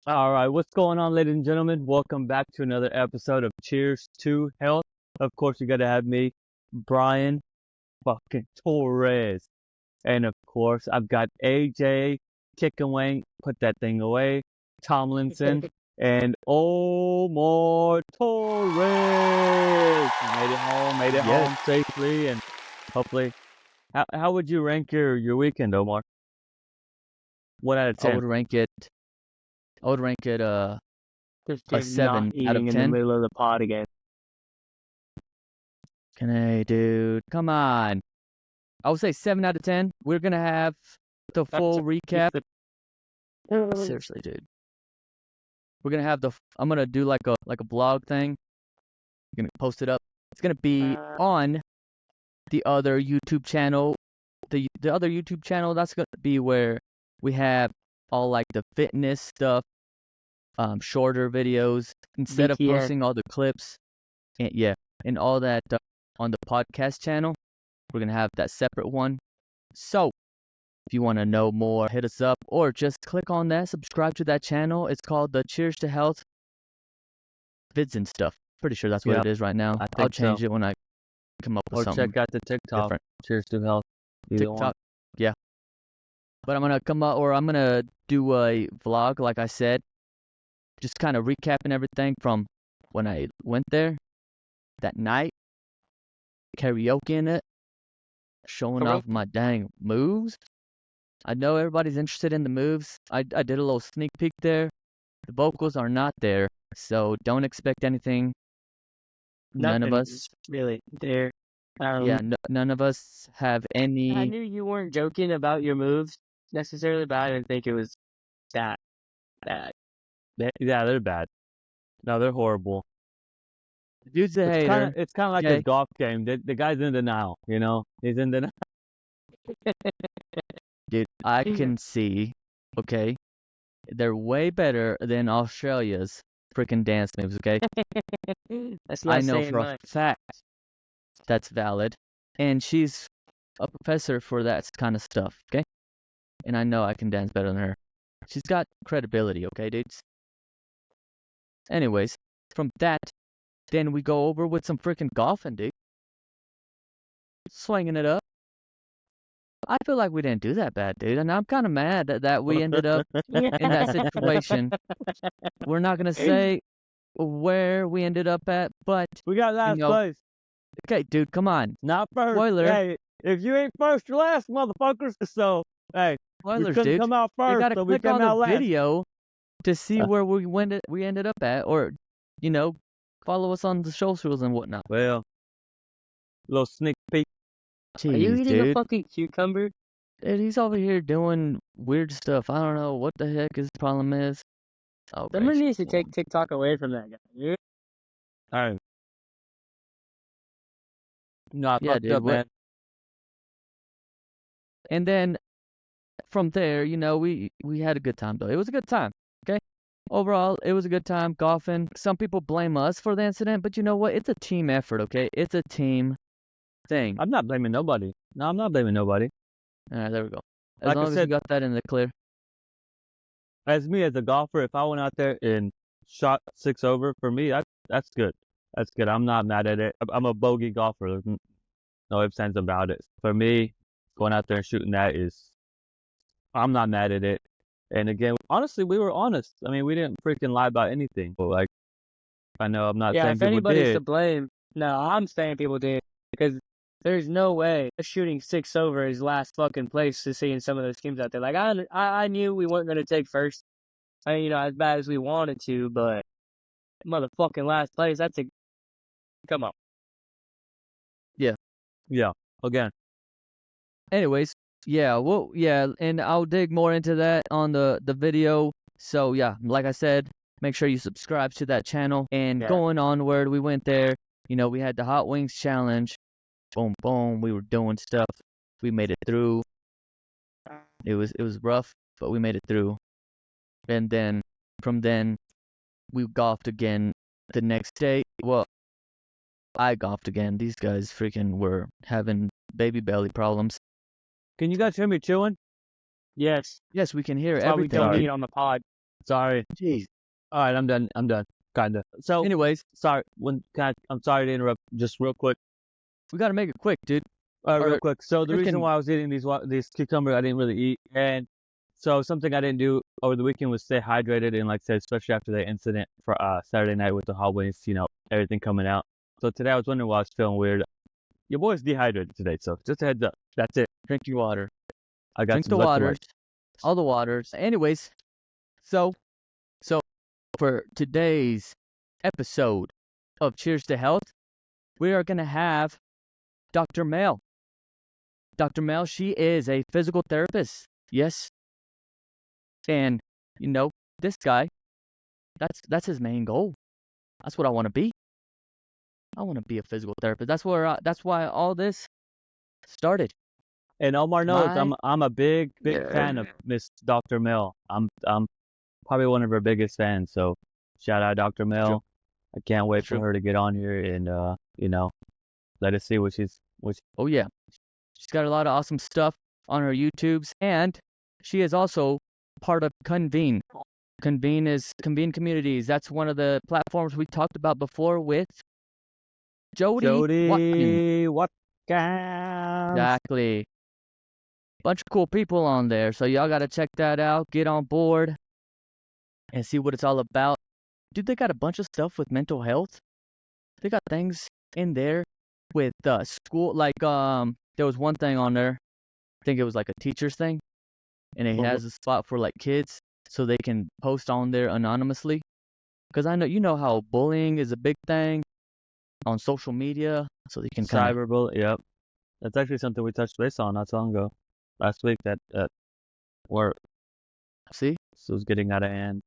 All right, what's going on, ladies and gentlemen? Welcome back to another episode of Cheers to Health. Of course, you got to have me, Brian fucking Torres. And of course, I've got AJ, Kick and Wayne, put that thing away, Tomlinson, and Omar Torres. Made it Yes. home safely, and hopefully. How would you rank your weekend, Omar? 1 out of 10. I would rank it This a dude 7 not out eating of in the 10. middle of the pod again. Hey, dude, come on. I would say 7 out of 10. We're gonna have the full recap. Seriously, dude. We're gonna have I'm gonna do like a blog thing. I'm gonna post it up. It's gonna be on the other YouTube channel. The other YouTube channel, that's gonna be where we have all like the fitness stuff, shorter videos instead of BTS. posting all the clips and all that on the podcast channel. We're gonna have that separate one. So if you want to know more, hit us up or just click on that, subscribe to that channel. It's called the Cheers to Health vids and stuff. Pretty sure that's what Yep, it is right now. I think I'll change so. it when I come up with Or something check out the TikTok. different. Cheers to Health. Either one. TikTok, yeah. But I'm gonna do a vlog, like I said, just kind of recapping everything from when I went there that night, karaoke in it, showing off my dang moves. I know everybody's interested in the moves. I did a little sneak peek there. The vocals are not there, so don't expect anything. None of Nothing us, really there. none of us have I any. knew you weren't joking about your moves necessarily, but I didn't think it was that bad. Yeah, they're bad. No, they're horrible. The dude's a It's hater. kind of like okay? a golf game. The guy's in denial, you know? He's in denial. Dude, I can see, okay? They're way better than Australia's freaking dance moves, okay? That's not I know saying for a much. fact that's valid. And she's a professor for that kind of stuff, okay? And I know I can dance better than her. She's got credibility, okay, dudes? Anyways, from that, then we go over with some freaking golfing, dude. Swinging it up. I feel like we didn't do that bad, dude. And I'm kind of mad that we ended up in that situation. We're not going to say where we ended up at, but, We got last place. okay, dude, come on. Not first. Spoiler. Hey, if you ain't first, you're last, motherfuckers. So, hey, we Spoilers, couldn't dude. come out You first, gotta so we click came on out the last. video to see where we ended up at, or, follow us on the socials and whatnot. Well, little sneak peek. Are you Jeez, eating a dude. fucking cucumber? Dude, he's over here doing weird stuff. I don't know what the heck his problem is. Oh, Somebody gracious. needs to take TikTok away from that guy, dude. All right. No, I Yeah, fucked dude, up, man. And then from there, we had a good time though. It was a good time. Okay. Overall, it was a good time golfing. Some people blame us for the incident, but you know what? It's a team effort. Okay, it's a team thing. I'm not blaming nobody. No, I'm not blaming nobody. All right, there we go. As Like I long as said- you got that in the clear. As me, as a golfer, if I went out there and shot 6 over, for me, that's good. That's good. I'm not mad at it. I'm a bogey golfer. There's no ifs, ands about it. For me, going out there and shooting that I'm not mad at it. And again, honestly, we were honest. I mean, we didn't freaking lie about anything. But like, I know I'm not Yeah, saying if people anybody's did. to blame, no, I'm saying people did. Because there's no way shooting 6 over is last fucking place to seeing some of those teams out there. Like, I knew we weren't going to take first, as bad as we wanted to, but motherfucking last place, come on. Yeah, again. Anyways, and I'll dig more into that on the video. So yeah, like I said, make sure you subscribe to that channel. And Yeah. going onward, we went there. We had the hot wings challenge. Boom, boom. We were doing stuff. We made it through. It was rough, but we made it through. And then from then, we golfed again the next day. Well, I golfed again. These guys freaking were having baby belly problems. Can you guys hear me chewing? Yes. Yes, we can hear That's why we everything. don't Sorry. eat on the pod. Sorry. Jeez. All right, I'm done. Kinda. So, Anyways, sorry. I'm sorry to interrupt. Just real quick. we gotta make it quick, dude. Real quick. So the reason Freaking- why I was eating these cucumbers, I didn't really eat, and so something I didn't do over the weekend was stay hydrated, and like I said, especially after the incident for Saturday night with the hallways, everything coming out. So today I was wondering why I was feeling weird. Your boy's dehydrated today, so just a heads up. That's it. Drink your water. I got Drink some the electrolytes. waters. All the waters. Anyways, so for today's episode of Cheers to Health, we are gonna have Dr. Mel. Dr. Mel, she is a physical therapist. Yes. And this guy, that's his main goal. That's what I want to be. I want to be a physical therapist. That's why all this started. And Omar knows My- I'm a big fan of Miss Dr. Mel. I'm probably one of her biggest fans. So shout out Dr. Mel. True. I can't wait True. for her to get on here and let us see what she's. Oh yeah, she's got a lot of awesome stuff on her YouTubes, and she is also part of Convene. Convene Communities. That's one of the platforms we talked about before with Jody Watkins. Watkins. Exactly. Bunch of cool people on there, so y'all gotta check that out. Get on board and see what it's all about. Dude, they got a bunch of stuff with mental health. They got things in there with school, like there was one thing on there. I think it was like a teacher's thing, and it has a spot for like kids, so they can post on there anonymously. Because I know how bullying is a big thing on social media, so they can kind of Cyberbullying. Yep. That's actually something we touched base on not so long ago. Last week that work. see. So it was getting out of hand.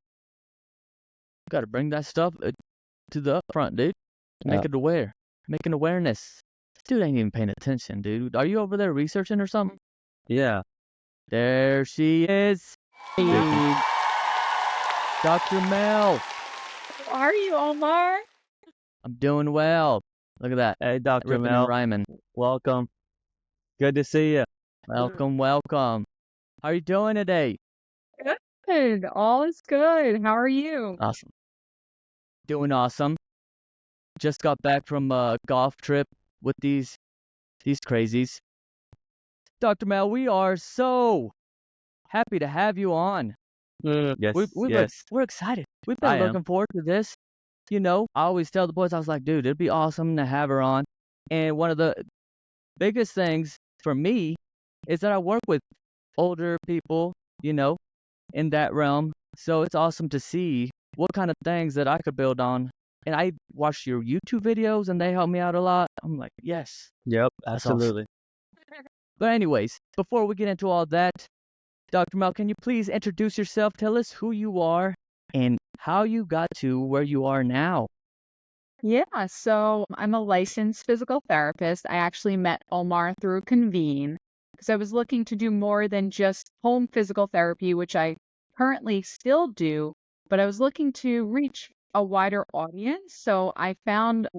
Got to bring that stuff to the upfront, dude. Make Yeah. it aware. Make an awareness. Dude ain't even paying attention, dude. Are you over there researching or something? Yeah. There she is. Hey, Dr. Mel. How are you, Omar? I'm doing well. Look at that. Hey, Dr. Ripping and Mel. rhyming. Welcome. Good to see you. Welcome, welcome. How are you doing today? Good. All is good. How are you? Awesome. Doing awesome. Just got back from a golf trip with these crazies. Dr. Mel, we are so happy to have you on. Yes. We're excited. We've I been am. looking forward to this. I always tell the boys, I was like, dude, it'd be awesome to have her on. And one of the biggest things for me is that I work with older people, in that realm. So it's awesome to see what kind of things that I could build on. And I watch your YouTube videos and they help me out a lot. I'm like, yes. Yep. That's awesome. Absolutely. But anyways, before we get into all that, Dr. Mel, can you please introduce yourself? Tell us who you are and how you got to where you are now. Yeah, so I'm a licensed physical therapist. I actually met Omar through Convene because I was looking to do more than just home physical therapy, which I currently still do, but I was looking to reach a wider audience. So I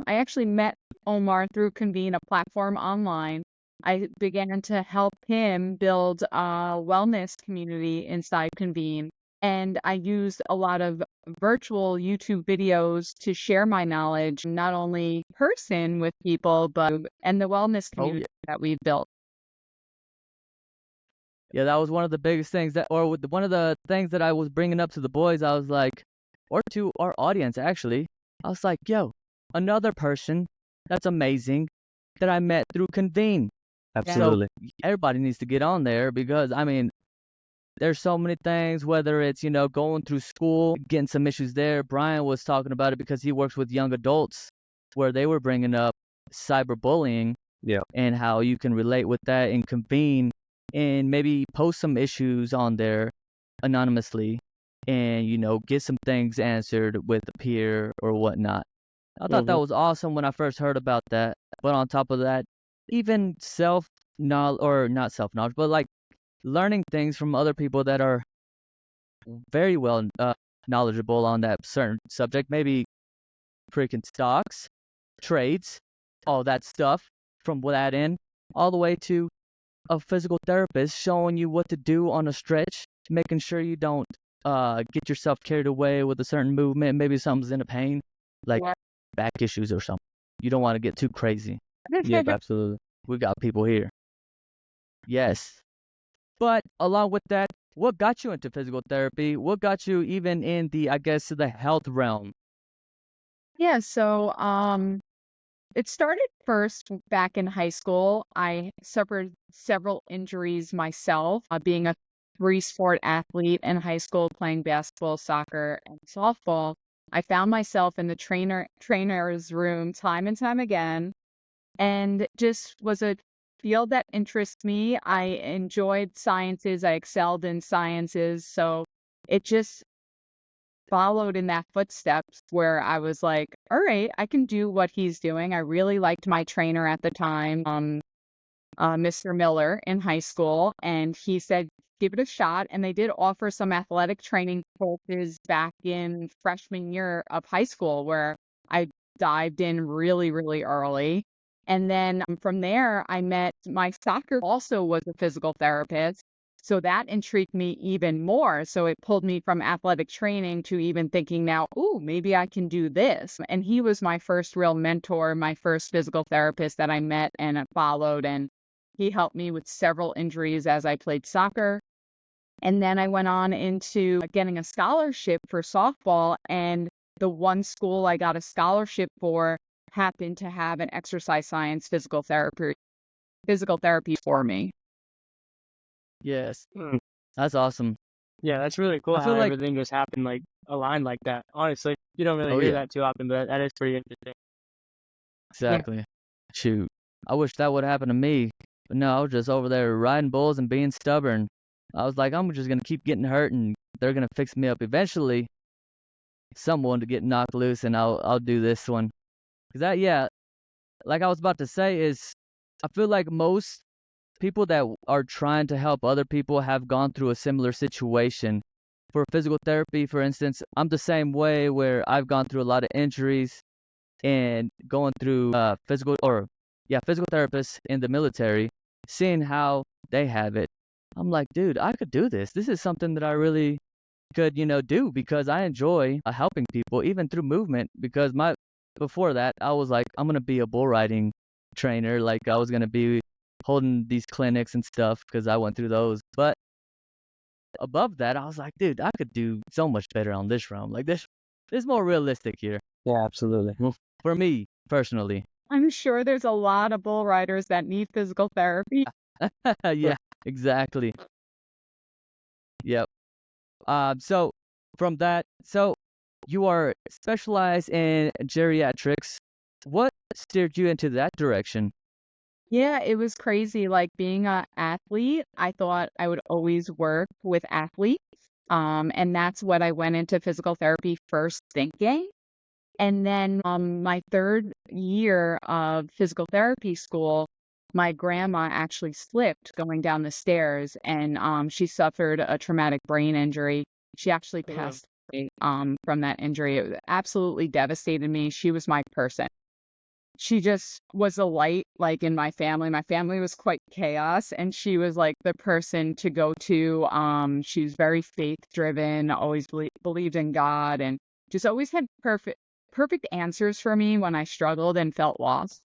actually met Omar through Convene, a platform online. I began to help him build a wellness community inside Convene. And I used a lot of virtual YouTube videos to share my knowledge, not only in person with people, but and the wellness community that we've built. Yeah, that was one of the biggest things one of the things that I was bringing up to the boys. I was like, or to our audience actually, I was like, yo, another person that's amazing that I met through Convene. Absolutely. So everybody needs to get on there because there's so many things, whether it's, going through school, getting some issues there. Brian was talking about it because he works with young adults where they were bringing up cyberbullying and how you can relate with that and Convene and maybe post some issues on there anonymously and, get some things answered with a peer or whatnot. I thought that was awesome when I first heard about that. But on top of that, even not self-knowledge, but like learning things from other people that are very well knowledgeable on that certain subject, maybe freaking stocks, trades, all that stuff from that end, all the way to a physical therapist showing you what to do on a stretch, making sure you don't get yourself carried away with a certain movement. Maybe something's in a pain, like Yeah. back issues or something. You don't want to get too crazy. Yep, absolutely. We got people here. Yes. But along with that, what got you into physical therapy? What got you even in I guess, the health realm? Yeah, so it started first back in high school. I suffered several injuries myself, being a three-sport athlete in high school, playing basketball, soccer, and softball. I found myself in the trainer's room time and time again, and just was a field that interests me. I enjoyed sciences. I excelled in sciences, so it just followed in that footsteps where I was like, all right, I can do what he's doing. I really liked my trainer at the time, Mr. Miller in high school, and he said, give it a shot. And they did offer some athletic training courses back in freshman year of high school where I dived in really, really early. And then from there, I met my soccer also was a physical therapist. So that intrigued me even more. So it pulled me from athletic training to even thinking now, ooh, maybe I can do this. And he was my first real mentor, my first physical therapist that I met and followed. And he helped me with several injuries as I played soccer. And then I went on into getting a scholarship for softball. And the one school I got a scholarship for happened to have an exercise science physical therapy for me. Yes. Mm. That's awesome. Yeah, that's really cool I how feel like, everything just happened like aligned like that. Honestly, you don't really oh hear yeah, that too often, but that is pretty interesting. exactly. Shoot. I wish that would happen to me. But no, I was just over there riding bulls and being stubborn. I was like, I'm just gonna keep getting hurt and they're gonna fix me up eventually. Someone to get knocked loose and I'll do this one. 'Cause that, yeah, like I was about to say is I feel like most people that are trying to help other people have gone through a similar situation. For physical therapy, for instance, I'm the same way where I've gone through a lot of injuries and going through physical therapists in the military, seeing how they have it. I'm like, dude, I could do this. This is something that I really could, do because I enjoy helping people even through movement because before that, I was like, I'm going to be a bull riding trainer. Like I was going to be holding these clinics and stuff because I went through those. But above that, I was like, dude, I could do so much better on this realm. Like this is more realistic here Yeah, absolutely. for me personally. I'm sure there's a lot of bull riders that need physical therapy. Yeah, exactly. Yep. So from that, so you are specialized in geriatrics. What steered you into that direction? Yeah, it was crazy. Like being an athlete, I thought I would always work with athletes. And that's what I went into physical therapy first thinking. And then my third year of physical therapy school, my grandma actually slipped going down the stairs and she suffered a traumatic brain injury. She actually passed away from that injury. It absolutely devastated me. She was my person. She just was a light like in my family. My family was quite chaos and she was like the person to go to. She was very faith driven, always believed in God and just always had perfect answers for me when I struggled and felt lost.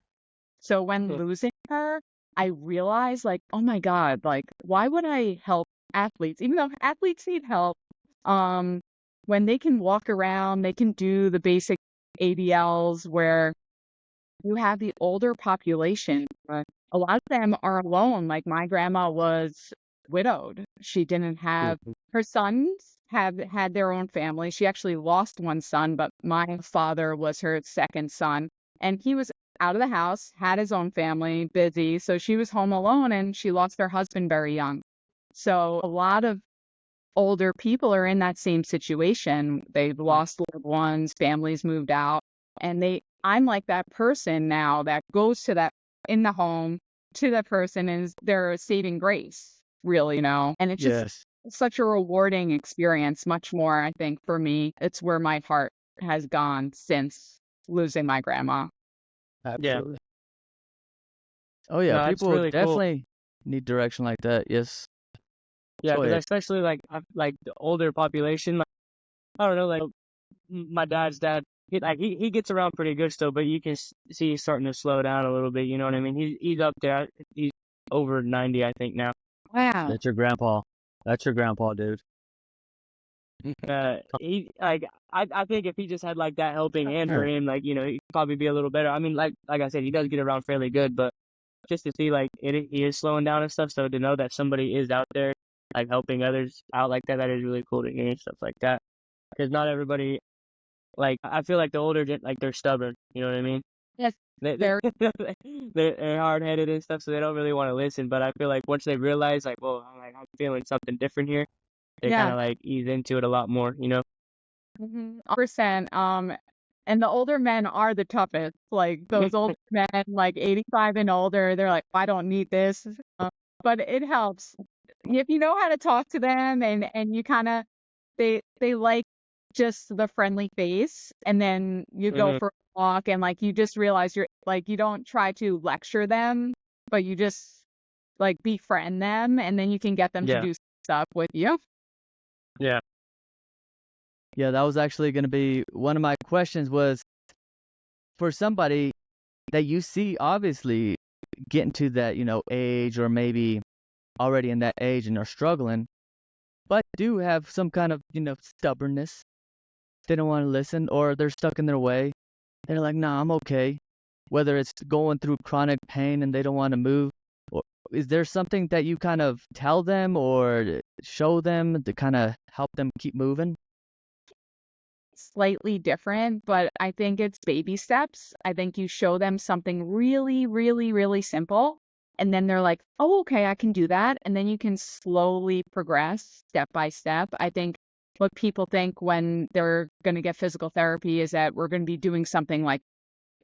So when losing her, I realized like, oh my God, like why would I help athletes, even though athletes need help, um, when they can walk around, they can do the basic ADLs where you have the older population. A lot of them are alone. Like my grandma was widowed. She didn't have her sons have had their own family. She actually lost one son, but my father was her second son, and he was out of the house, had his own family, busy. So she was home alone, and she lost her husband very young. So a lot of older people are in that same situation. They've lost loved ones, families moved out, and I'm like that person now that goes to that in the home to that person and they're a saving grace, really, And it's just Yes. such a rewarding experience, much more, I think, for me. It's where my heart has gone since losing my grandma. Yeah, Absolutely. Oh yeah, no, that's people really cool. definitely need direction like that. Yes. Yeah, Go because ahead. especially like the older population, like, I don't know, like my dad's dad, he gets around pretty good still, but you can see he's starting to slow down a little bit. You know what I mean? He's up there. He's over 90, I think now. Wow. That's your grandpa. That's your grandpa, dude. He like I think if he just had like that helping hand for him, like he'd probably be a little better. I mean, like I said, he does get around fairly good, but just to see like he is slowing down and stuff, so to know that somebody is out there like helping others out like that is really cool to hear and stuff like that. Because not everybody, like, I feel like the older gen, like they're stubborn. You know what I mean? Yes, They very. they're hard headed and stuff, so they don't really want to listen. But I feel like once they realize like, whoa, I'm feeling something different here, they kind Yeah. of like ease into it a lot more. 100%. And the older men are the toughest. Like those older men, like 85 and older, they're like, I don't need this. But it helps if you know how to talk to them, and you kind of they like just the friendly face, and then you go Mhm. for a walk, and like you just realize you're like you don't try to lecture them, but you just like befriend them, and then you can get them to Yeah. do stuff with you. Yeah. Yeah, that was actually going to be one of my questions was for somebody that you see obviously getting to that, age or maybe already in that age and are struggling, but do have some kind of, stubbornness. They don't want to listen or they're stuck in their way. They're like, nah, I'm okay. Whether it's going through chronic pain and they don't want to move, or is there something that you kind of tell them or show them to kind of help them keep moving? Slightly different, but I think it's baby steps. I think you show them something really, really, really simple, and then they're like, oh, okay, I can do that. And then you can slowly progress step by step. I think what people think when they're going to get physical therapy is that we're going to be doing something like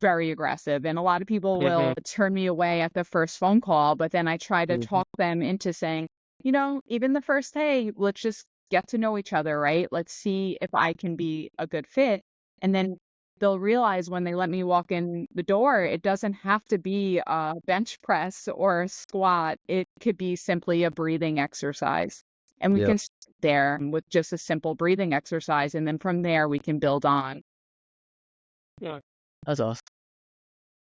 very aggressive. And a lot of people will turn me away at the first phone call, but then I try to talk them into saying, even the first, hey, let's just get to know each other, right? Let's see if I can be a good fit. And then they'll realize when they let me walk in the door, it doesn't have to be a bench press or a squat. It could be simply a breathing exercise. And we Yep. can start there with just a simple breathing exercise. And then from there, we can build on. Yeah. That's awesome.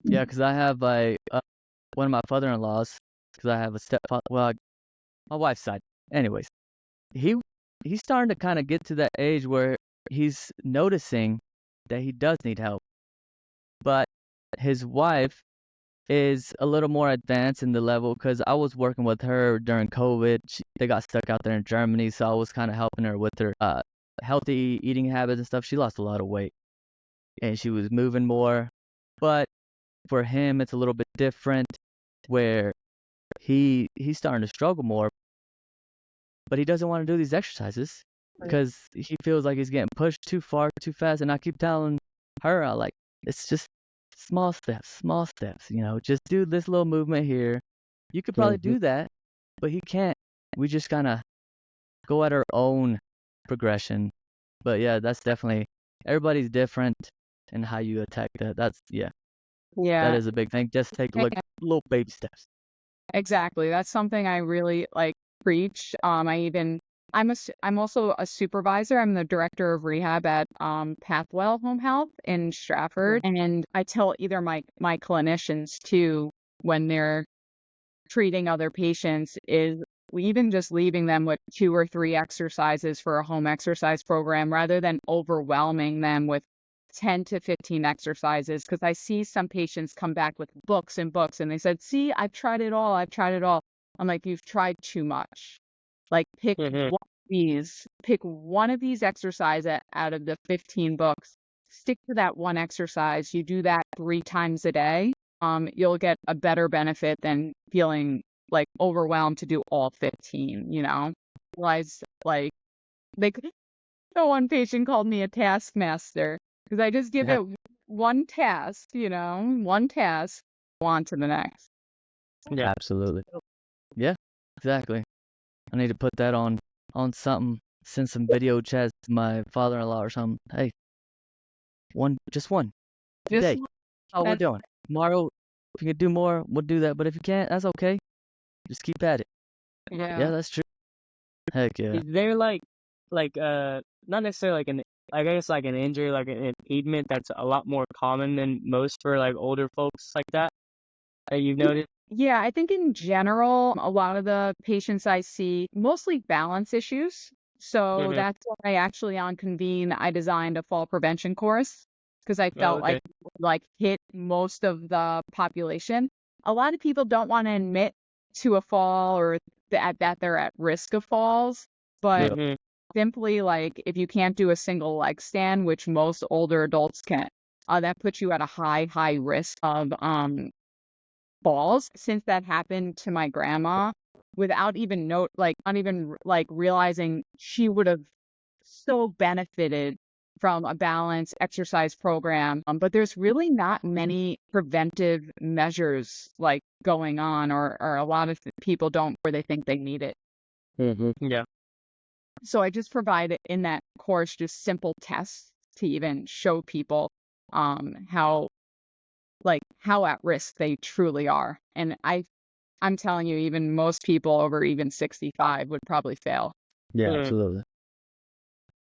Yeah, because I have one of my father-in-laws, because I have a stepfather, well, my wife's side. Anyways, he he's starting to kind of get to that age where he's noticing that he does need help, but his wife is a little more advanced in the level because I was working with her during COVID. They got stuck out there in Germany, so I was kind of helping her with her healthy eating habits and stuff. She lost a lot of weight and she was moving more, but for him it's a little bit different where he's starting to struggle more, but he doesn't want to do these exercises because he feels like he's getting pushed too far too fast. And I keep telling her, I like, it's just small steps, just do this little movement here. You could probably do that, but he can't. We just kind of go at our own progression. But yeah, that's definitely, everybody's different in how you attack that. That's, yeah, that Yeah. is a big thing. Just take like little baby steps. Exactly. That's something I really like preach. I'm also a supervisor. I'm the director of rehab at Pathwell Home Health in Stratford, and I tell either my clinicians too when they're treating other patients is even just leaving them with 2 or 3 exercises for a home exercise program rather than overwhelming them with 10 to 15 exercises, because I see some patients come back with books and books and they said, see, I've tried it all. I've tried it all. I'm like, you've tried too much. Like pick one of these exercises out of the 15 books. Stick to that one exercise. You do that 3 times a day. You'll get a better benefit than feeling like overwhelmed to do all 15, Realize like they the one patient called me a taskmaster because I just give it one task, one task, go on to the next. Yeah. Absolutely. Yeah, exactly. I need to put that on something. Send some video chats to my father-in-law or something. Hey, just one Just today. How we're that's doing. Tomorrow, if you can do more, we'll do that. But if you can't, that's okay. Just keep at it. Yeah, yeah. that's true. Heck yeah. Is there not necessarily like an I guess like an injury, like an impediment that's a lot more common than most for like older folks like that you've noticed? Yeah, I think in general, a lot of the patients I see, mostly balance issues. So Mm-hmm. that's why actually on Convene, I designed a fall prevention course because I Oh, felt okay. like hit most of the population. A lot of people don't want to admit to a fall or that they're at risk of falls, but Mm-hmm. simply like if you can't do a single leg stand, which most older adults can, that puts you at a high risk of falls. Since that happened to my grandma without even not even like realizing she would have so benefited from a balanced exercise program. But there's really not many preventive measures like going on, or a lot of people don't where they think they need it. Yeah. So I just provide in that course just simple tests to even show people how how at risk they truly are. And I'm telling you, even most people over even 65 would probably fail. Yeah, Mm. absolutely.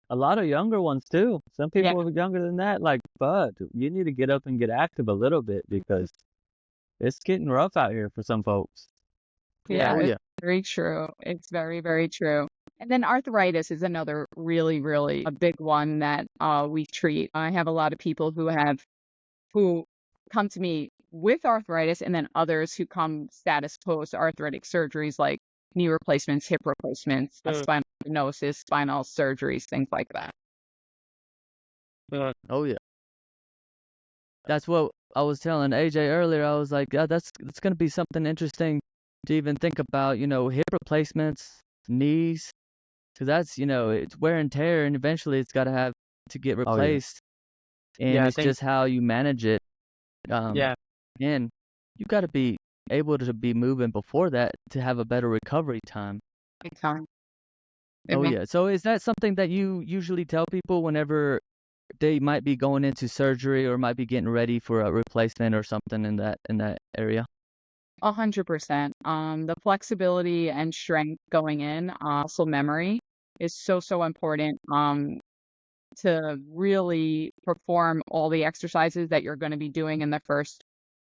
A lot of younger ones too. Some Yeah. people younger than that, like, bud, you need to get up and get active a little bit because it's getting rough out here for some folks. Yeah. Oh It's yeah. very true. It's very true. And then arthritis is another really a big one that we treat. I have a lot of people who come to me with arthritis, and then others who come status post arthritic surgeries like knee replacements, hip replacements, Mm. spinal stenosis, spinal surgeries, things like that. Oh yeah. That's what I was telling AJ earlier. I was like, yeah, that's gonna be something interesting to even think about. Hip replacements, knees, because that's it's wear and tear, and eventually it's got to have to get Oh yeah. replaced, and Yeah, I it's think just how you manage it. Um, yeah. and you got to be able to be moving before that to have a better recovery time. Big time. Oh Amen. yeah. So is that something that you usually tell people whenever they might be going into surgery or might be getting ready for a replacement or something in that area? 100%. The flexibility and strength going in, muscle memory is so important. To really perform all the exercises that you're going to be doing in the first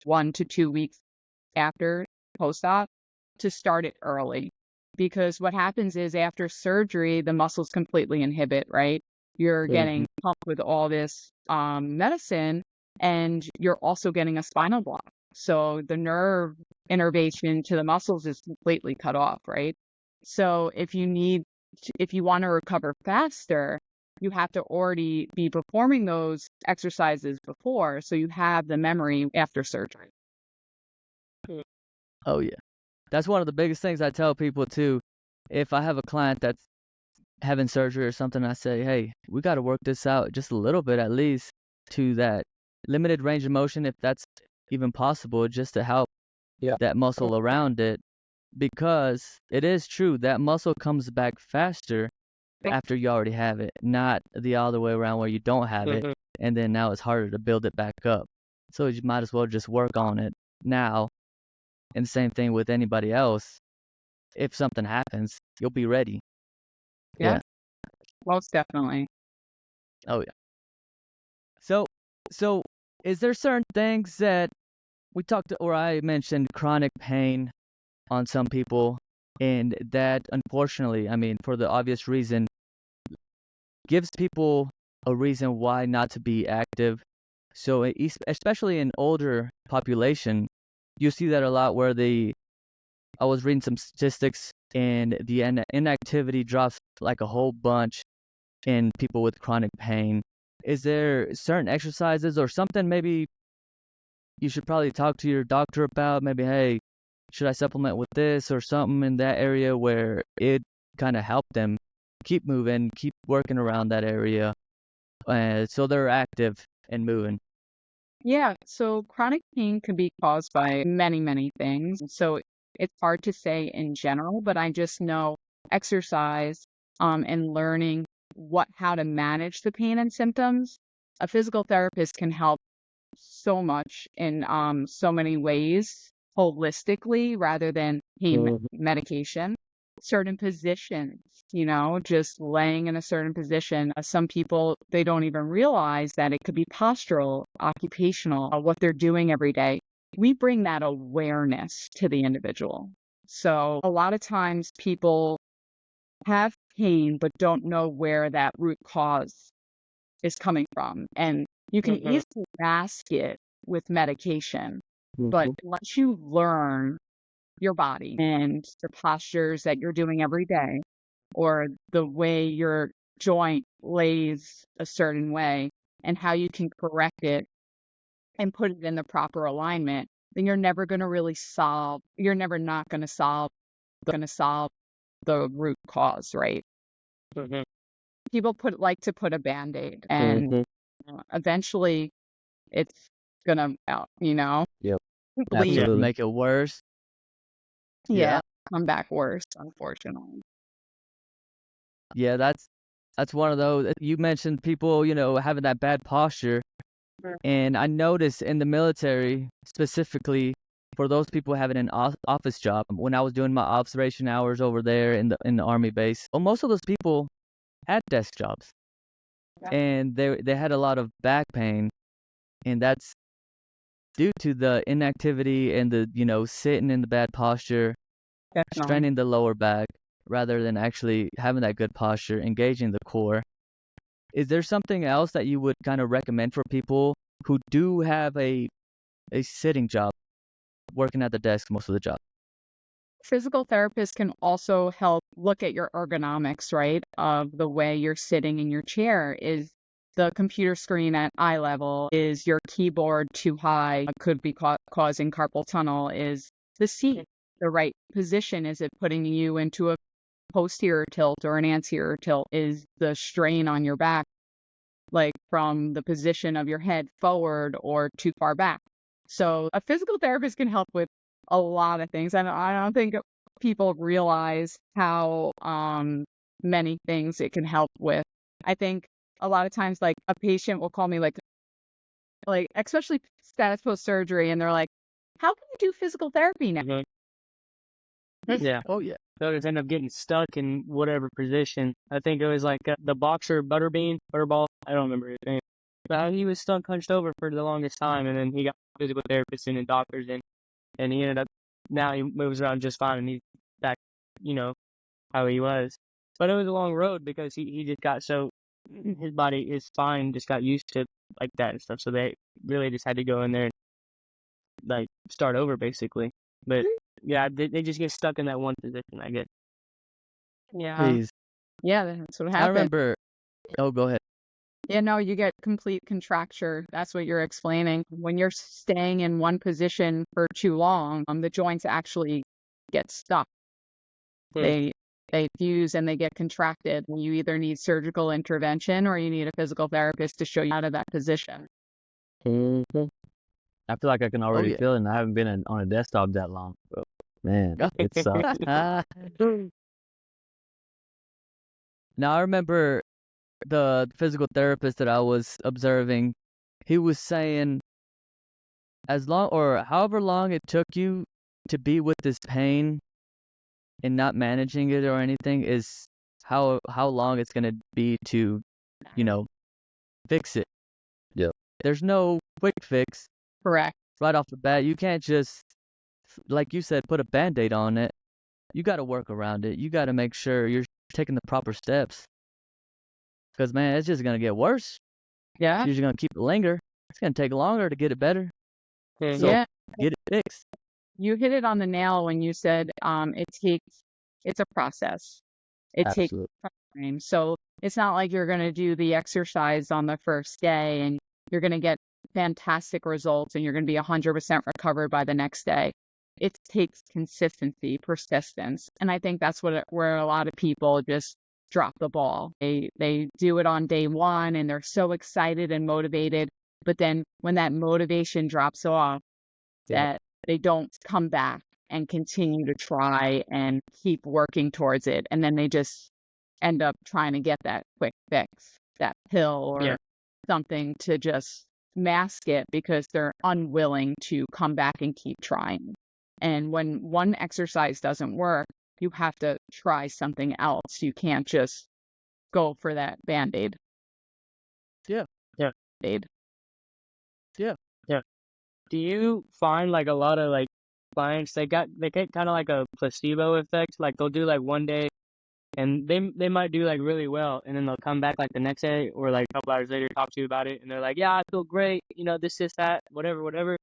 1 to 2 weeks after post-op, to start it early. Because what happens is after surgery, the muscles completely inhibit, right? You're getting pumped with all this medicine, and you're also getting a spinal block. So the nerve innervation to the muscles is completely cut off, right? So if you want to recover faster, you have to already be performing those exercises before, so you have the memory after surgery. Oh yeah. That's one of the biggest things I tell people too. If I have a client that's having surgery or something, I say, hey, we got to work this out just a little bit at least to that limited range of motion, if that's even possible, just to help that muscle around it. Because it is true that muscle comes back faster after you already have it, not the other way around where you don't have it Mm-hmm. and then now it's harder to build it back up. So you might as well just work on it now. And same thing with anybody else. If something happens, you'll be ready. Yeah, Yeah. most definitely. Oh yeah. So is there certain things that we talked or I mentioned chronic pain on some people, and that unfortunately, I mean, for the obvious reason, gives people a reason why not to be active. So especially in older population, you see that a lot where I was reading some statistics and the inactivity drops like a whole bunch in people with chronic pain. Is there certain exercises or something maybe you should probably talk to your doctor about? Maybe, hey, should I supplement with this or something in that area where it kind of help them keep moving, keep working around that area, so they're active and moving. Yeah, so chronic pain can be caused by many things. So it's hard to say in general, but I just know exercise and learning how to manage the pain and symptoms. A physical therapist can help so much in so many ways holistically rather than pain medication. certain positions, just laying in a certain position. Some people, they don't even realize that it could be postural, occupational, what they're doing every day. We bring that awareness to the individual. So a lot of times people have pain but don't know where that root cause is coming from. And you can easily mask it with medication. But once you learn your body and the postures that you're doing every day, or the way your joint lays a certain way, and how you can correct it and put it in the proper alignment, then you're never going to really you're never not going to solve the root cause, right? People like to put a Band-Aid, and eventually it's going to out, Yep. Bleed. Absolutely. Make it worse. Yeah, come back worse, unfortunately. Yeah, that's one of those. You mentioned people, having that bad posture. And I noticed in the military, specifically for those people having an office job, when I was doing my observation hours over there in the Army base, well, most of those people had desk jobs, and they had a lot of back pain, and that's due to the inactivity and the sitting in the bad posture, Definitely. straining the lower back rather than actually having that good posture, engaging the core. Is there something else that you would kind of recommend for people who do have a sitting job, working at the desk most of the job? Physical therapists can also help look at your ergonomics, right? Of the way you're sitting in your chair. Is the computer screen at eye level? Is your keyboard too high? Could be causing carpal tunnel. Is the seat the right position? Is it putting you into a posterior tilt or an anterior tilt? Is the strain on your back like from the position of your head forward or too far back? So a physical therapist can help with a lot of things. And I don't think people realize how many things it can help with. I think a lot of times, like, a patient will call me like especially status post surgery, and they're like, how can you do physical therapy now? Yeah. Oh yeah. They'll just end up getting stuck in whatever position. I think it was like the boxer Butterball. I don't remember his name. But he was stuck hunched over for the longest time, and then he got physical therapists and doctors in, and he ended up, now he moves around just fine, and he's back, how he was. But it was a long road because he just got his body, his spine just got used to like that and stuff. So they really just had to go in there and like start over basically. But yeah, they just get stuck in that one position, I guess. Yeah. Please. Yeah, that's what I happened. remember. Oh, go ahead. Yeah, no, you get complete contracture. That's what you're explaining. When you're staying in one position for too long, the joints actually get stuck. They fuse and they get contracted. You either need surgical intervention or you need a physical therapist to show you out of that position. I feel like I can already yeah. feel it, and I haven't been on a desktop that long. But man, it sucks. Now I remember the physical therapist that I was observing. He was saying, as long or however long it took you to be with this pain and not managing it or anything is how long it's gonna be to, fix it. Yep. There's no quick fix Correct. right off the bat. You can't just, like you said, put a Band-Aid on it. You got to work around it. You got to make sure you're taking the proper steps. Because, man, it's just going to get worse. Yeah. You're just going to keep it linger. It's going to take longer to get it better. So Yeah. get it fixed. You hit it on the nail when you said it's a process. It takes Absolutely. time. So it's not like you're going to do the exercise on the first day and you're going to get fantastic results and you're going to be 100% recovered by the next day. It takes consistency, persistence. And I think that's where a lot of people just drop the ball. They do it on day one and they're so excited and motivated. But then when that motivation drops off, that they don't come back and continue to try and keep working towards it. And then they just end up trying to get that quick fix, that pill or something to just mask it because they're unwilling to come back and keep trying. And when one exercise doesn't work, you have to try something else. You can't just go for that Band-Aid. Yeah. Yeah. Aid. Yeah. Do you find like a lot of like clients they get kind of like a placebo effect? Like they'll do like one day and they might do like really well, and then they'll come back like the next day or like a couple hours later talk to you about it, and they're like, yeah, I feel great, this, that, whatever.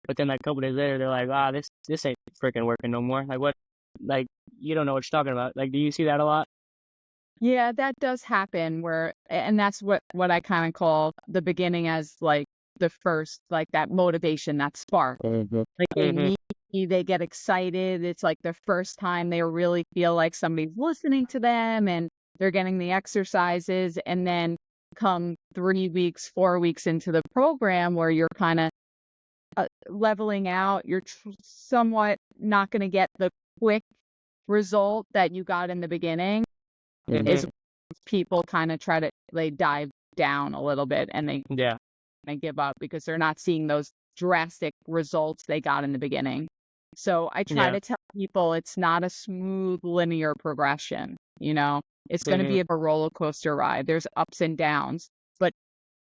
But then like a couple days later, they're like, ah, this ain't freaking working no more. Like what? Like you don't know what you're talking about. Like, do you see that a lot? Yeah, that does happen and that's what I kind of call the beginning as like the first, like that motivation, that spark. Mm-hmm. Like they Mhm. meet me, they get excited. It's like the first time they really feel like somebody's listening to them and they're getting the exercises. And then come 3 weeks, 4 weeks into the program where you're kind of leveling out, you're somewhat not going to get the quick result that you got in the beginning. Mhm. Is people kind of they dive down a little bit and they Yeah. give up because they're not seeing those drastic results they got in the beginning. So I try Yeah. to tell people it's not a smooth linear progression. It's going to be a roller coaster ride. There's ups and downs, but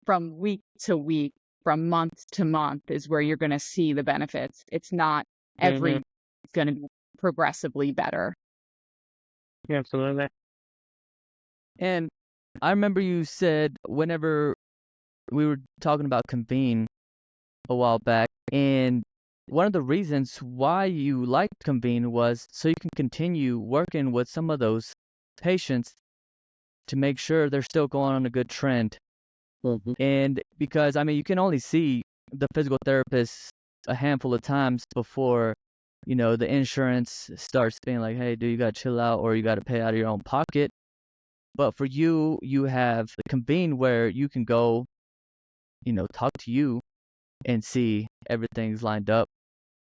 from week to week, from month to month is where you're going to see the benefits. It's not every going to be progressively better. Yeah, absolutely. And I remember you said whenever we were talking about Convene a while back, and one of the reasons why you liked Convene was so you can continue working with some of those patients to make sure they're still going on a good trend. Mm-hmm. And because, I mean, you can only see the physical therapist a handful of times before, the insurance starts being like, hey, dude, you got to chill out or you got to pay out of your own pocket. But for you, you have the Convene where you can go, talk to you and see everything's lined up,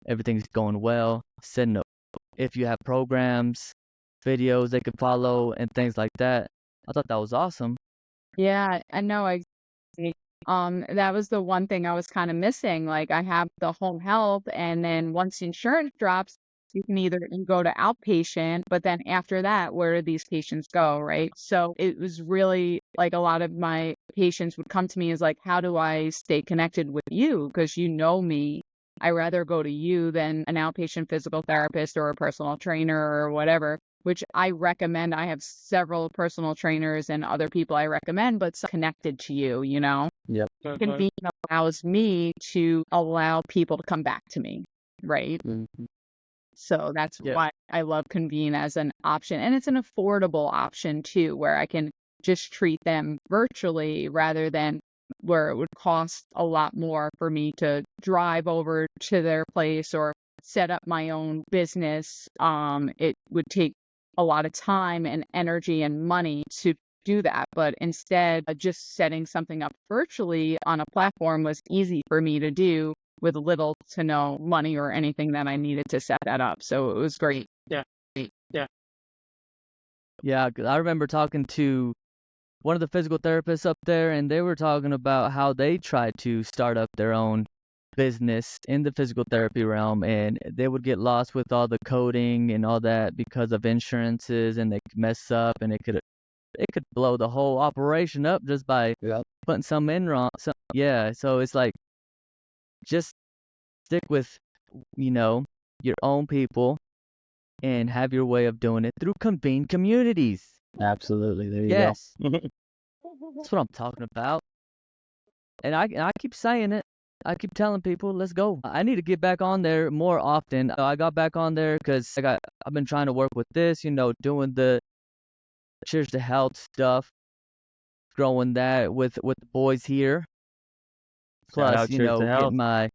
everything's going well, setting up if you have programs, videos they could follow and things like that. I thought that was awesome. Yeah, I know. That was the one thing I was kind of missing. Like I have the home health, and then once insurance drops, you can either go to outpatient, but then after that, where do these patients go, right? So it was really like a lot of my patients would come to me as like, how do I stay connected with you? Because you know me. I rather go to you than an outpatient physical therapist or a personal trainer or whatever, which I recommend. I have several personal trainers and other people I recommend, but connected to you, Yep. Convene allows me to allow people to come back to me, right? Mm-hmm. So that's Yeah. why I love Convene as an option. And it's an affordable option too, where I can just treat them virtually rather than where it would cost a lot more for me to drive over to their place or set up my own business. It would take a lot of time and energy and money to do that. But instead, just setting something up virtually on a platform was easy for me to do with little to no money or anything that I needed to set that up. So it was great. Yeah, 'cause I remember talking to one of the physical therapists up there, and they were talking about how they tried to start up their own business in the physical therapy realm, and they would get lost with all the coding and all that because of insurances, and they could mess up, and it could blow the whole operation up just by putting some in wrong. So it's like just stick with your own people and have your way of doing it through Convene communities. Absolutely. There you Yes. go. That's what I'm talking about. And I keep saying it. I keep telling people, let's go. I need to get back on there more often. I got back on there because I've been trying to work with this, doing the Cheers to Health stuff, growing that with the boys here. Shout Plus, out Cheers to Health. getting my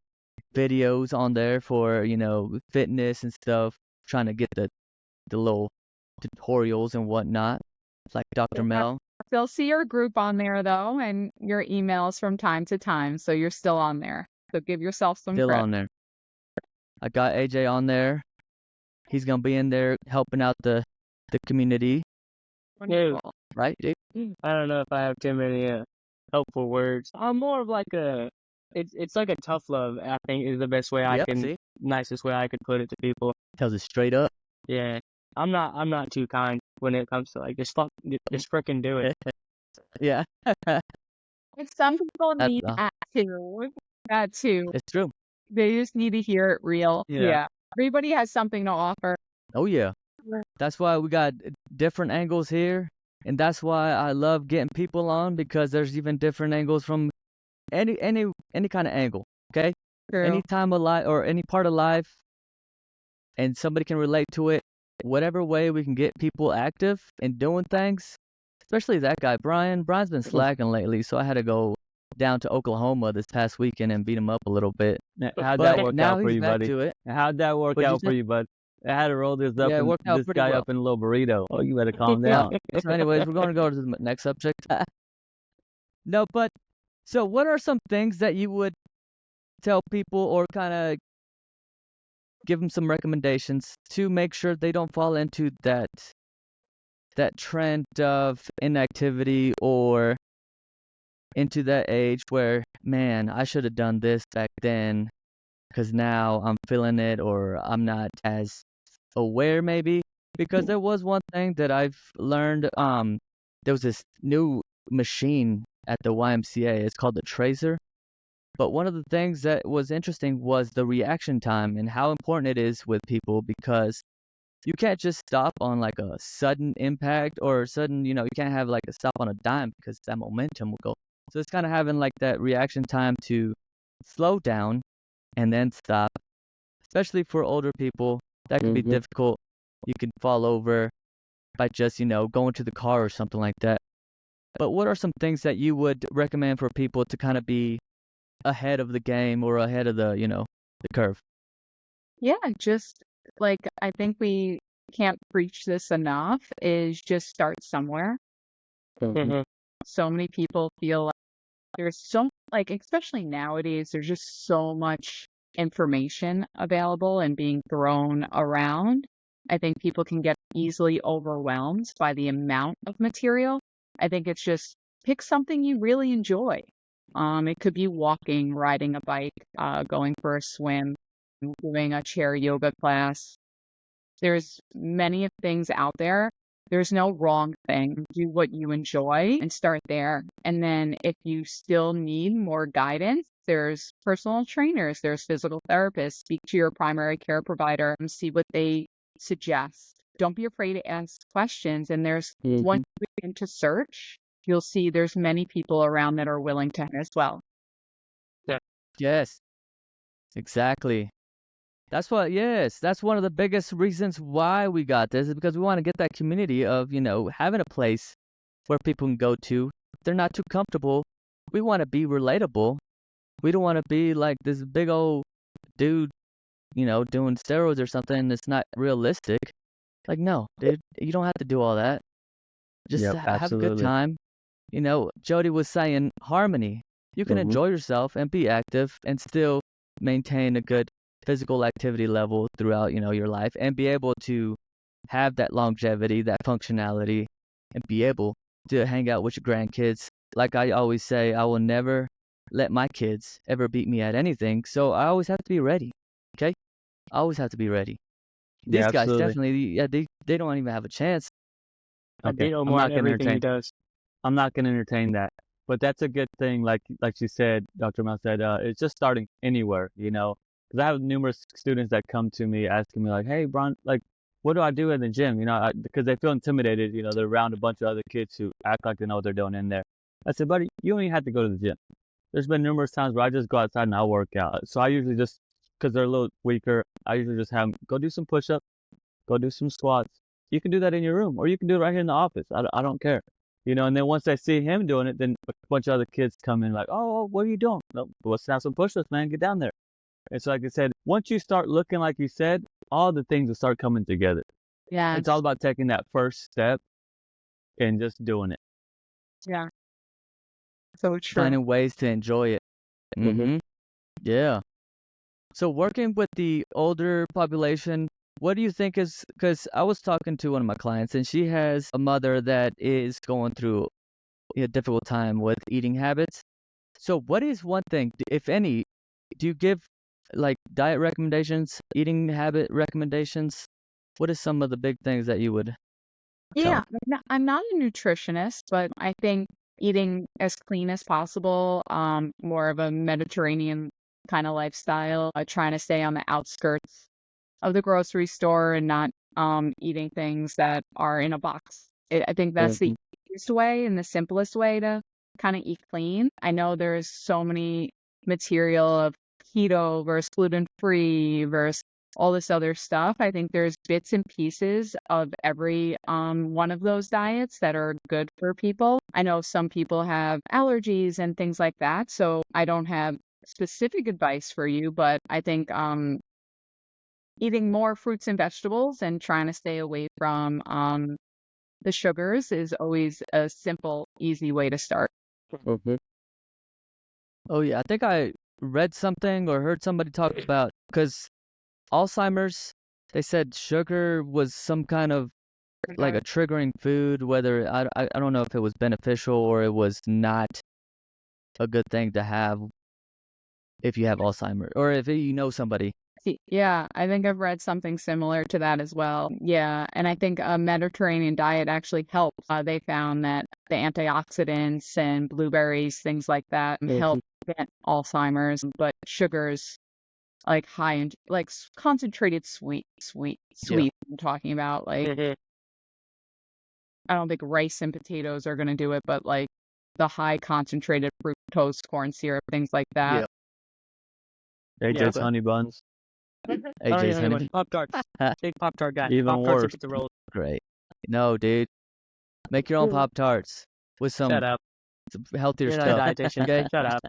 videos on there for, fitness and stuff, trying to get the little tutorials and whatnot, like Dr. Mel. They'll see your group on there though, and your emails from time to time. So you're still on there. So give yourself some Still credit. on there. I got AJ on there. He's gonna be in there helping out the community. Dude, Right, dude? I don't know if I have too many helpful words. I'm more of like it's like a tough love, I think is the best way Yep, see? nicest way I could put it to people. Tells it straight up. Yeah. I'm not too kind when it comes to like just freaking do it. Yeah, But some people that's need that too. That too. it's true. They just need to hear it real. Yeah. Yeah. Everybody has something to offer. Oh yeah. That's why we got different angles here, and that's why I love getting people on because there's even different angles from any kind of angle. Okay, True. any time of life or any part of life, and somebody can relate to it. Whatever way we can get people active and doing things, especially that guy Brian. Brian's been slacking lately, so I had to go down to Oklahoma this past weekend and beat him up a little bit. How'd But that work now out for he's you, back buddy? to it. How'd that work What'd you out for say? you, bud? I had to roll this Yeah, it worked out this pretty guy well. up in a little burrito. Oh, you better calm Yeah. down. So, anyways, we're going to go to the next subject. No, but so what are some things that you would tell people or kind of give them some recommendations to make sure they don't fall into that trend of inactivity or into that age where, man, I should have done this back then because now I'm feeling it or I'm not as aware maybe because there was one thing that I've learned there was this new machine at the YMCA. It's called the Tracer. But one of the things that was interesting was the reaction time and how important it is with people because you can't just stop on like a sudden impact or sudden, you can't have like a stop on a dime because that momentum will go. So it's kind of having like that reaction time to slow down and then stop, especially for older people. That could be difficult. You could fall over by just, going to the car or something like that. But what are some things that you would recommend for people to kind of be ahead of the game or ahead of the curve? Yeah, just like I think we can't preach this enough is just start somewhere. Mhm. So many people feel like there's especially nowadays, there's just so much information available and being thrown around. I think people can get easily overwhelmed by the amount of material. I think it's just pick something you really enjoy. It could be walking, riding a bike, going for a swim, doing a chair yoga class. There's many things out there. There's no wrong thing. Do what you enjoy and start there. And then if you still need more guidance, there's personal trainers, there's physical therapists. Speak to your primary care provider and see what they suggest. Don't be afraid to ask questions. And once you begin to search, you'll see there's many people around that are willing to as well. Yes, exactly. That's one of the biggest reasons why we got this is because we want to get that community of, having a place where people can go to. If they're not too comfortable, we want to be relatable. We don't want to be like this big old dude, doing steroids or something that's not realistic. Like, no, dude, you don't have to do all that. Just Yep, have a good absolutely. time. Jody was saying harmony. You can enjoy yourself and be active and still maintain a good physical activity level throughout, your life and be able to have that longevity, that functionality, and be able to hang out with your grandkids. Like I always say, I will never let my kids ever beat me at anything, so I always have to be ready. Okay? I always have to be ready. These Yeah, guys absolutely. definitely, yeah, they don't even have a chance. I Okay, beat I'm Omar not in gonna everything he entertain. does. I'm not gonna entertain that. But that's a good thing. Like you said, Dr. Mel said, it's just starting anywhere. Because I have numerous students that come to me asking me like, "Hey, Bron, like, what do I do in the gym?" Because they feel intimidated. They're around a bunch of other kids who act like they know what they're doing in there. I said, buddy, you don't even have to go to the gym. There's been numerous times where I just go outside and I'll work out. So I usually just, because they're a little weaker, I usually just have them go do some push-ups, go do some squats. You can do that in your room, or you can do it right here in the office. I don't care. And then once I see him doing it, then a bunch of other kids come in like, oh, what are you doing? No, let's have some push-ups, man. Get down there. And so, like I said, once you start looking like you said, all the things will start coming together. Yeah. It's all about taking that first step and just doing it. Yeah. So true. Finding ways to enjoy it. Mm-hmm. Yeah. So working with the older population, what do you think is, because I was talking to one of my clients and she has a mother that is going through a difficult time with eating habits. So what is one thing, if any, do you give like diet recommendations, eating habit recommendations What is some of the big things that you would Yeah, tell? I'm not a nutritionist, but I think eating as clean as possible, more of a Mediterranean kind of lifestyle, trying to stay on the outskirts of the grocery store and not eating things that are in a box. I think that's the Mhm. easiest way and the simplest way to kind of eat clean. I know there's so many material of keto versus gluten free versus all this other stuff. I think there's bits and pieces of every one of those diets that are good for people. I know some people have allergies and things like that, so I don't have specific advice for you, but I think eating more fruits and vegetables and trying to stay away from the sugars is always a simple, easy way to start. Mhm. Oh yeah, I think I read something or heard somebody talk about because Alzheimer's, they said sugar was some kind of like a triggering food, whether I don't know if it was beneficial or it was not a good thing to have if you have Alzheimer's or if you know somebody. Yeah, I think I've read something similar to that as well. Yeah, and I think a Mediterranean diet actually helps. They found that the antioxidants and blueberries, things like that, help prevent Alzheimer's, but sugars like high in like concentrated Yeah. sweet. I'm talking about like I don't think rice and potatoes are going to do it, but like the high concentrated fructose corn syrup, things like that. Yeah. Yeah. AJ's honey buns, I don't eat AJ's honey honey. buns. Pop-Tarts. Big Pop-Tart guy. even Pop-Tarts worse. with the rolls. Great. No, dude. Make your own Pop-Tarts with Shut up. some healthier You're not a stuff. dietitian. Okay? Shut up.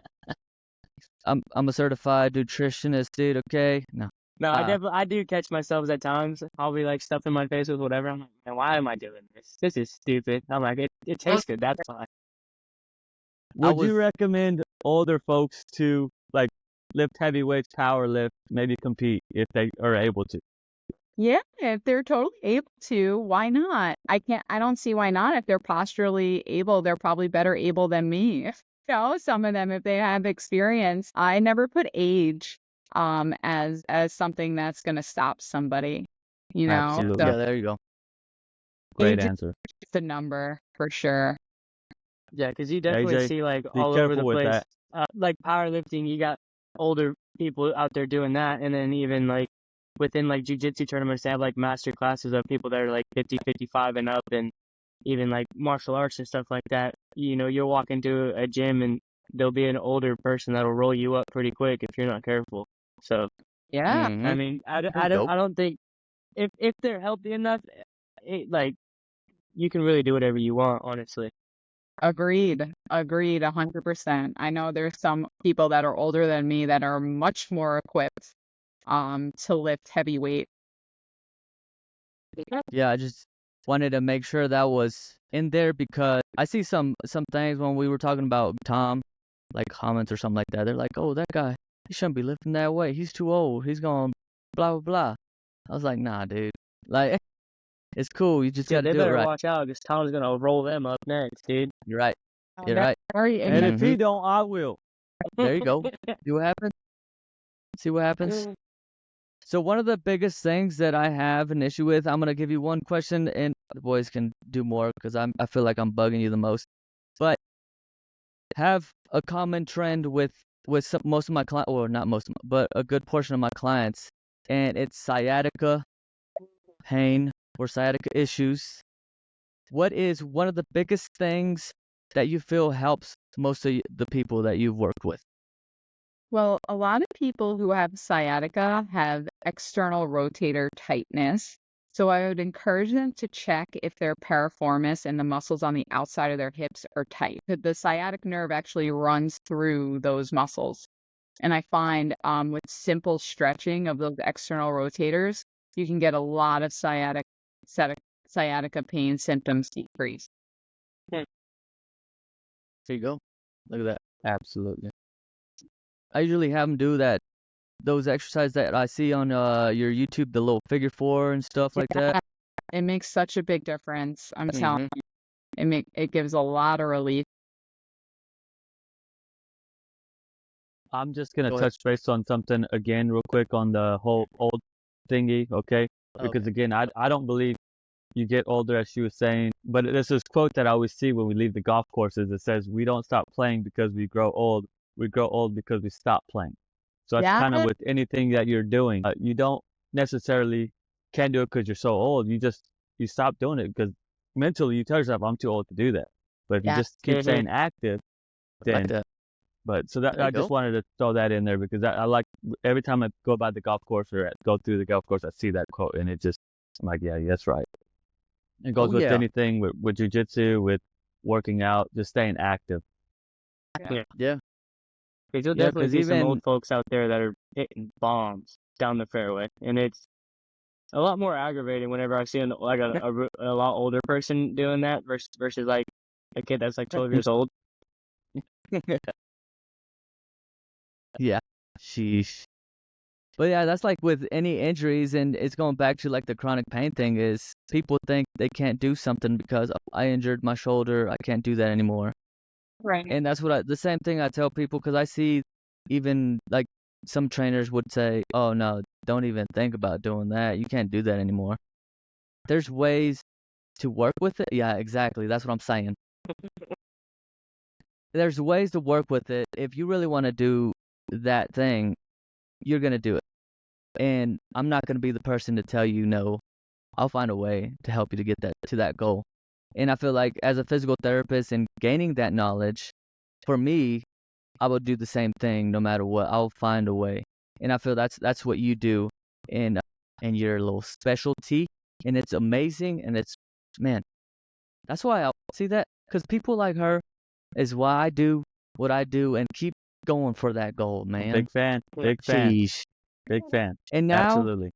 I'm a certified nutritionist, dude, okay? No. No, Uh, I do catch myself at times. I'll be like stuffing my face with whatever. I'm like, man, why am I doing this? This is stupid. I'm like, it tastes good. That's fine. Would was you recommend older folks to like lift heavy weights, power lift, maybe compete if they are able to? Yeah, if they're totally able to, why not? I don't see why not. If they're posturally able, they're probably better able than me. Some of them, if they have experience, I never put age as something that's gonna stop somebody, Absolutely. yeah, So there you go. Great age is answer. just a number for sure. Yeah, because you definitely AJ, see like be all over careful the with place. that. Like powerlifting, you got older people out there doing that, and then even like within like jiu-jitsu tournaments, they have like master classes of people that are like 50, 55 and up, and even like martial arts and stuff like that. You'll walk into a gym and there'll be an older person that'll roll you up pretty quick if you're not careful. So, Yeah, I Mm-hmm. mean, There you go. I don't think if they're healthy enough, like you can really do whatever you want, honestly. agreed. Agreed, 100%. I know there's some people that are older than me that are much more equipped to lift heavy weight. Yeah, I just wanted to make sure that was in there because I see some things when we were talking about Tom, like comments or something like that. They're like, "Oh, that guy, he shouldn't be lifting that weight. He's too old. He's going blah blah blah." I was like, "Nah, dude. Like, it's cool. You just Yeah, got to they do it better right." watch out because Tom's gonna roll them up next, dude. You're right. Oh, You're that's right. very And if Mm-hmm. he don't, I will. There you go. See what happens. See what happens. So one of the biggest things that I have an issue with, I'm gonna give you one question, and the boys can do more because I feel like I'm bugging you the most. But have a common trend with most of my clients, or not most, of but a good portion of my clients, and it's sciatica pain or sciatica issues. What is one of the biggest things that you feel helps most of the people that you've worked with? Well, a lot of people who have sciatica have external rotator tightness. So I would encourage them to check if their piriformis and the muscles on the outside of their hips are tight. The sciatic nerve actually runs through those muscles. And I find with simple stretching of those external rotators, you can get a lot of sciatica pain symptoms decrease. Here you go. Look at that. Absolutely. I usually have them do those exercises that I see on your YouTube, the little figure four and stuff like that. It makes such a big difference. I'm telling Mhm. you, it gives a lot of relief. I'm just gonna Go ahead. touch base on something again real quick on the whole old thingy, okay? Because again, I don't believe you get older, as she was saying. But there's this quote that I always see when we leave the golf courses. It says, "We don't stop playing because we grow old. We grow old because we stop playing." So that's kind of Yeah. with anything that you're doing. You don't necessarily can't do it because you're so old. You stop doing it because mentally you tell yourself, "I'm too old to do that." But if you Yeah. just keep Mhm. staying active, I like then. that. But so that There you I just go. wanted to throw that in there because I like every time I go by the golf course or go through the golf course, I see that quote and it just I'm like, yeah, that's right. It goes Oh with yeah. anything with jujitsu, with working out, just staying active. Yeah. Yeah. Because you'll Yeah. definitely Because see some even old folks out there that are hitting bombs down the fairway, and it's a lot more aggravating whenever I see like a lot older person doing that versus like a kid that's like 12 years old. yeah. Sheesh. But yeah, that's like with any injuries, and it's going back to like the chronic pain thing. Is people think they can't do something because "Oh, I injured my shoulder, I can't do that anymore. Right. And that's the same thing I tell people because I see even like some trainers would say, "Oh no, don't even think about doing that. You can't do that anymore." There's ways to work with it. Yeah, exactly. That's what I'm saying. There's ways to work with it. If you really want to do that thing, you're gonna do it. And I'm not gonna be the person to tell you no. I'll find a way to help you to get that goal. And I feel like as a physical therapist and gaining that knowledge, for me, I will do the same thing no matter what. I'll find a way. And I feel that's what you do in your little specialty, and it's amazing. And it's man, that's why I see that because people like her is why I do what I do and keep going for that goal, man. Big fan, big fan, Jeez. big fan. And now Absolutely.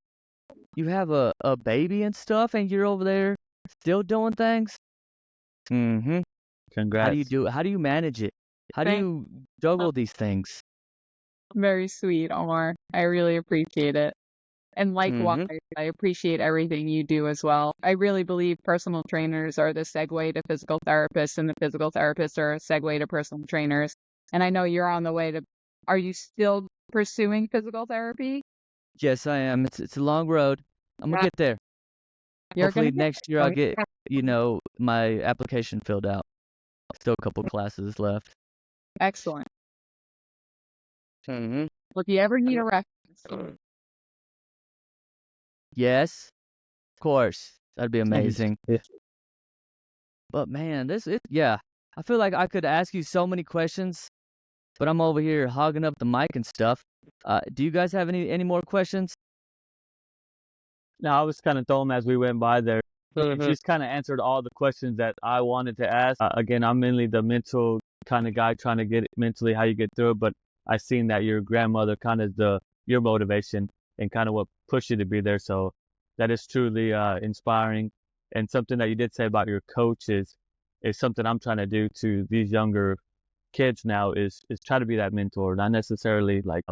you have a baby and stuff, and you're over there still doing things. Mm-hmm. How do you Congrats. do it? How do you manage it? How do Thank you juggle these things? Very sweet, Omar. I really appreciate it. And likewise, Mm-hmm. I appreciate everything you do as well. I really believe personal trainers are the segue to physical therapists, and the physical therapists are a segue to personal trainers. And I know you're on the way to. Are you still pursuing physical therapy? Yes, I am. It's a long road. I'm gonna Yeah. get there. You're Hopefully gonna get next year I'll get my application filled out. Still a couple classes left. excellent. Mm-hmm. Well, if you ever need a reference, Yes, of course. That'd be amazing. Yeah. But man, yeah. I feel like I could ask you so many questions, but I'm over here hogging up the mic and stuff. Do you guys have any more questions? No, I was kind of throwing as we went by there. Mhm. She's kind of answered all the questions that I wanted to ask. Again, I'm mainly the mental kind of guy trying to get it mentally how you get through it, but I seen that your grandmother kind of your motivation and kind of what pushed you to be there. So that is truly inspiring. And something that you did say about your coaches is something I'm trying to do to these younger kids now is try to be that mentor, not necessarily like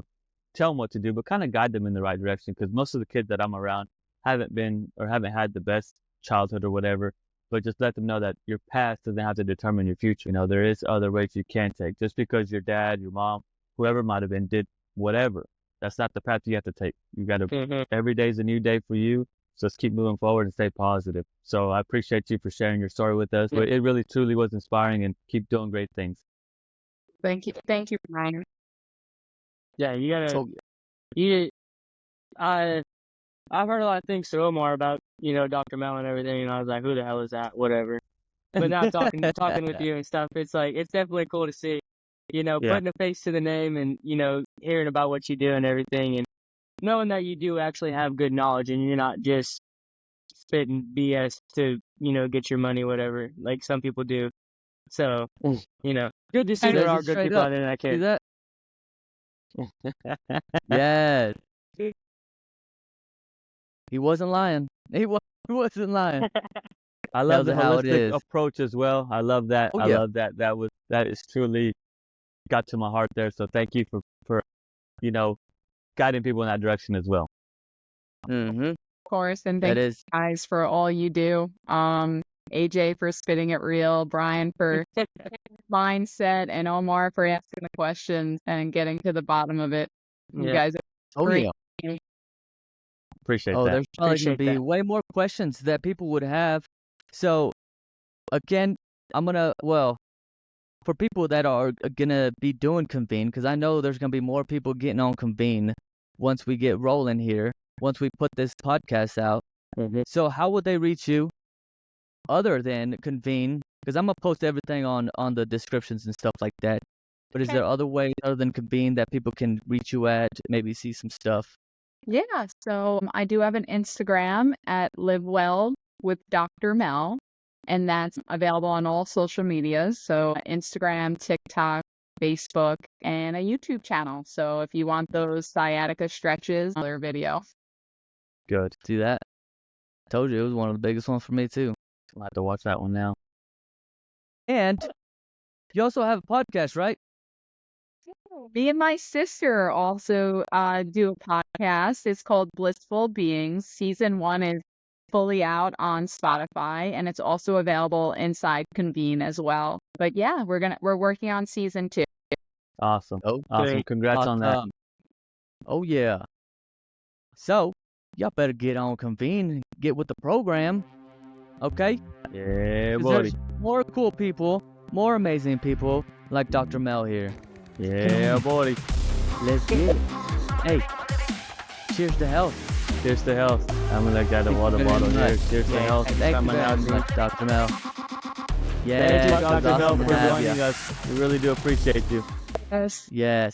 tell them what to do, but kind of guide them in the right direction. Because most of the kids that I'm around haven't been or haven't had the best childhood or whatever, but just let them know that your past doesn't have to determine your future. There is other ways you can take. Just because your dad, your mom, whoever might have been did whatever, that's not the path you have to take. You got to, Mhm. every day is a new day for you. So just keep moving forward and stay positive. So I appreciate you for sharing your story with us. But it really truly was inspiring and keep doing great things. thank you, Ryan. Yeah, you gotta. So You. I've heard a lot of things to Omar about Dr. Mel and everything, and I was like, who the hell is that? Whatever. But now talking with you and stuff, it's like it's definitely cool to see, Yeah. putting a face to the name and hearing about what you do and everything, and knowing that you do actually have good knowledge and you're not just spitting BS to get your money, whatever, like some people do. So good to see says there it are good straight people up. out there that See care. that? Yes. He wasn't lying. He wasn't lying. I love Tells the it how it holistic is. approach as well. I love that. Oh I yeah. love that. That is truly got to my heart there. So thank you for guiding people in that direction as well. Mm-hmm. Of course, and That thank you is. guys for all you do. AJ for spitting it real, Brian for mindset, and Omar for asking the questions and getting to the bottom of it. You Yeah. guys are Oh great. yeah. Appreciate Oh, that. there's probably going to Appreciate be that. way more questions that people would have. So, again, for people that are going to be doing Convene, because I know there's going to be more people getting on Convene once we get rolling here, once we put this podcast out. So how would they reach you other than Convene? Because I'm going to post everything on the descriptions and stuff like that. But is Okay. there other ways other than Convene that people can reach you at, maybe see some stuff? Yeah, so I do have an Instagram at Live Well with Dr. Mel, and that's available on all social medias. So Instagram, TikTok, Facebook, and a YouTube channel. So if you want those sciatica stretches, another video. Good. See that? Told you it was one of the biggest ones for me too. I'll have to watch that one now. And you also have a podcast, right? Me and my sister also do a podcast. It's called Blissful Beings. Season 1 is fully out on Spotify, and it's also available inside Convene as well. But yeah, we're working on season 2. Awesome. Okay. Awesome. Congrats on that. Oh yeah. So y'all better get on Convene and get with the program. Okay? Yeah, 'Cause buddy. there's more cool people, more amazing people like Dr. Mel here. Yeah, buddy. Let's get it. Hey, cheers to health. Cheers to health. I'm gonna get the water very bottle here. much. Cheers to Yeah, health. thank you Coming out very here. much, Dr. Mel. Yeah, Thank you, it was Dr. Mel, awesome for to have joining ya. us. We really do appreciate you. Yes. Yes.